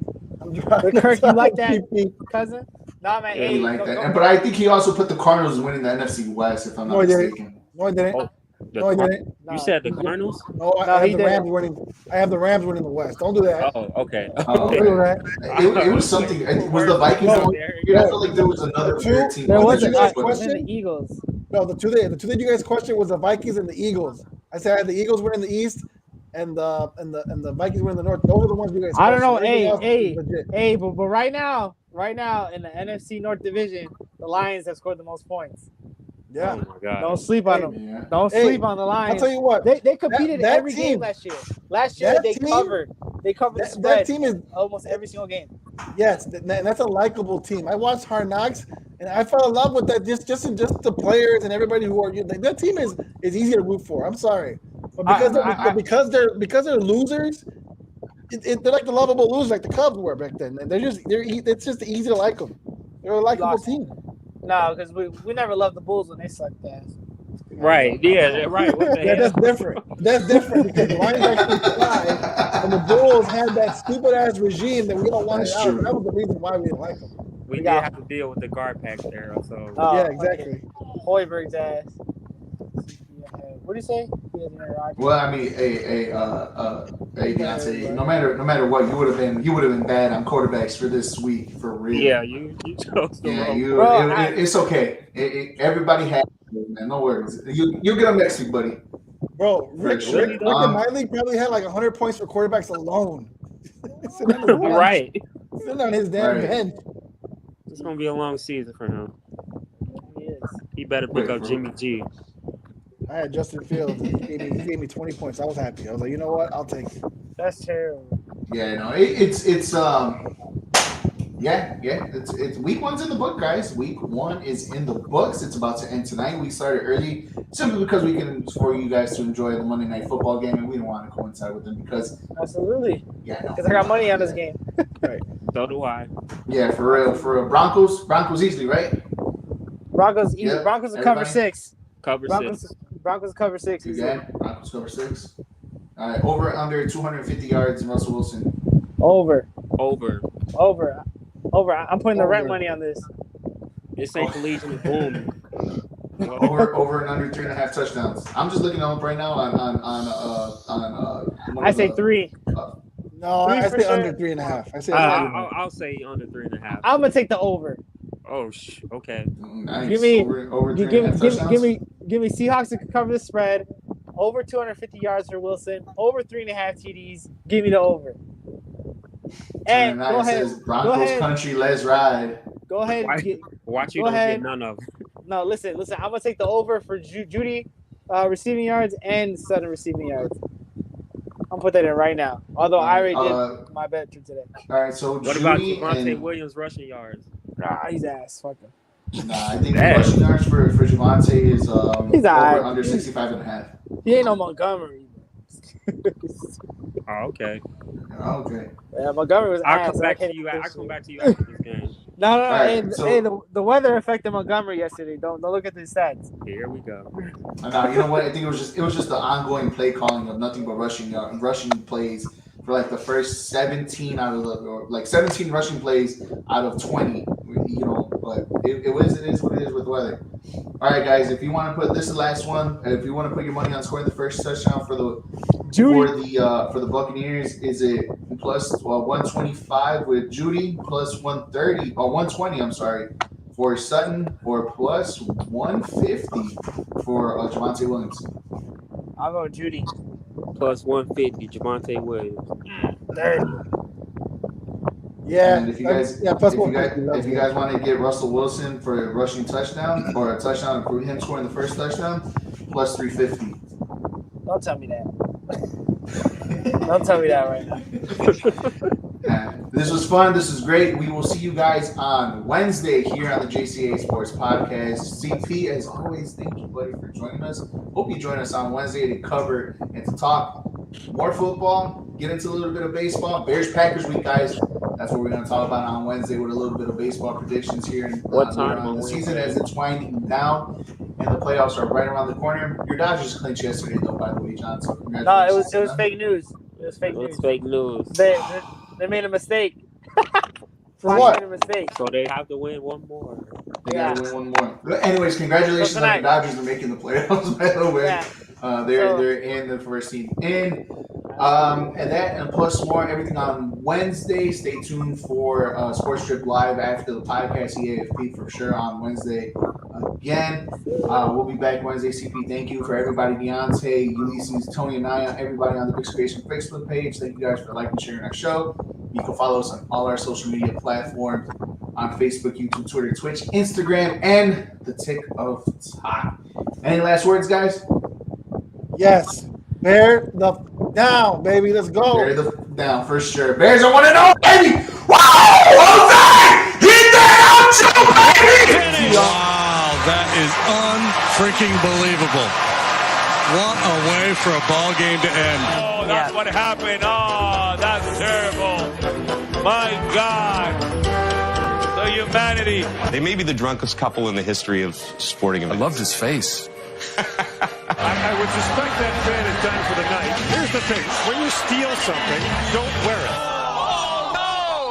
But Kirk, you like that, cousin? Nah, man. Yeah, Hey, he liked that. But I think he also put the Cardinals winning the NFC West, if I'm not mistaken. No, I didn't. Oh, No, I didn't. You said the Cardinals? No, I have the Rams winning. I have the Rams winning the West. Don't do that. Oh, okay. Don't do that. It was something. Was the Vikings? I feel like there was another Two- team. There was Did you guys a question? the Eagles. No, the two that you guys questioned was the Vikings and the Eagles. I said I had the Eagles winning the East and the Vikings winning the North. Those are the ones you guys. I don't know. questioned. Everything else is legit. Hey, but right now in the NFC North Division, the Lions have scored the most points. Yeah. Oh my God. Don't sleep on them. Yeah. Don't Hey, sleep on the I'll Lions. tell you what. They competed that every team- game last year. Last year that they team- covered. They covered the That spread team is almost every single game. yes, and that's a likable team. I watched Hard Knocks and I fell in love with that. Just the players and everybody who are that team is easy to root for. I'm sorry, but because they're losers. They're like the lovable losers, like the Cubs were back then. It's just easy to like them. They're a likable team. No, because we never loved the Bulls when they sucked ass. Right. Yeah. Right. What the Yeah, hell? that's different. That's different because the Lions actually tried, and the Bulls had that stupid ass regime that we don't want That's out. true. That was the reason why we didn't like them. We did have to deal with the guard pack there. So Oh, Yeah, exactly. Hoiberg's ass. What do you say? He has an interrogation. Well, I mean, hey, Deontay, no matter what, you would have been bad on quarterbacks for this week for real. yeah, you chose the Yeah, wrong. it's okay. Everybody has it, man. No worries. You'll get them next week, buddy. Bro, Rick sure. in my league probably had like 100 points for quarterbacks alone. Sitting on his bench. Right. Sitting on his damn Right. bench. It's gonna be a long season for him. He is. He better pick up Jimmy G. I had Justin Fields. He gave me 20 points. I was happy. I was like, you know what? I'll take it. That's terrible. Yeah, no, it's Yeah. It's week one's in the book, guys. Week one is in the books. It's about to end tonight. We started early simply because we can for you guys to enjoy the Monday night football game, and we don't want to coincide with them because Absolutely. yeah, Because I got money on this game. So do I. Yeah, for real. Broncos easily, right? Broncos easy. Yeah, Broncos will cover everybody? 6. Cover Broncos 6. Broncos cover 6. easy. Again, Broncos cover 6. All right, over under 250 yards and Russell Wilson. Over. I'm putting the rent Over. money on this. This ain't collision is booming. Over and under 3.5 touchdowns. I'm just looking up right now on one I of say the- 3. No, Three I for say sure. under 3.5. I say under. I'll say under 3.5. I'm gonna take the over. Oh, okay. Nice. Give me- over Give 3.5 touchdowns. me Seahawks to cover the spread. Over 250 yards for Wilson. Over 3.5 TDs. Give me the over. And go ahead. Says, Broncos country, let's ride. Go ahead. Watch you Go don't ahead. get none of them. No, listen. I'm gonna take the over for Judy receiving yards and Sutton receiving yards. I'm put that in right now. Although I already did my bet for today. All right, so What about Judy Javonte and Williams rushing yards? He's ass. Fuck him. I think the Bad. rushing yards for Javonte is He's over alright. under 65.5. He ain't no Montgomery. Oh, okay. Okay. Yeah, Montgomery was I'll ass. come back I to you. can't- I'll come back to you after this game. No. right, Hey, the weather affected Montgomery yesterday. Don't look at the stats. Here we go. No, you know what? I think it was just the ongoing play calling of nothing but rushing plays for like the first 17 out of the 17 rushing plays out of 20. You know, but it is what it is with the weather. All right, guys. If you want to put this is the last one. If you want to put your money on scoring the first touchdown for the Buccaneers, is it plus 125 with Judy, plus 130 or 120? I'm sorry, for Sutton, or plus 150 for Javonte Williams. I'll go Judy. Plus 150, Javonte Williams. 30. Yeah. And if you guys, plus if you guys want to get Russell Wilson for a rushing touchdown or a touchdown for him scoring the first touchdown, plus 350. Don't tell me that. Don't tell me that right now. This was fun. This is great. We will see you guys on Wednesday here on the Jca Sports Podcast. CP, as always, thank you, buddy, for joining us. Hope you join us on Wednesday to cover and to talk more football, get into a little bit of baseball. Bears-Packers week, guys. That's what we're going to talk about on Wednesday with a little bit of baseball predictions here. What time on on the season Wednesday? as it's winding down and the playoffs are right around the corner. Your Dodgers clinched yesterday, though, by the way, John. So No, congratulations. it was fake news. It was fake It's news. fake news. They made a mistake. For They what? made a mistake. So they have to win one more. They got to win one more. But anyways, congratulations So on the tonight. Dodgers for making the playoffs, by the way. Yeah. They're in the first team in. And that and plus more, everything on Wednesday. Stay tuned for Sports Trip Live after the podcast, EAFP for sure on Wednesday again. We'll be back Wednesday. CP, thank you for everybody. Deontay, Ulysses, Tony, and Naya, everybody on the Big Creation Facebook page. Thank you guys for liking and sharing our show. You can follow us on all our social media platforms on Facebook, YouTube, Twitter, Twitch, Instagram, and the TikTok. Any last words, guys? Yes. Bear the down, baby. Let's go. Bear the down for sure. Bears are 1-0, baby. Wow! Jose! Get that out, baby! Wow, that is unfreaking believable. What a way for a ball game to end. Oh, that's what happened. Oh, that's terrible. My God. The humanity. They may be the drunkest couple in the history of sporting events. I loved his face. I would suspect that man is done for the night. Here's the thing. When you steal something, don't wear it.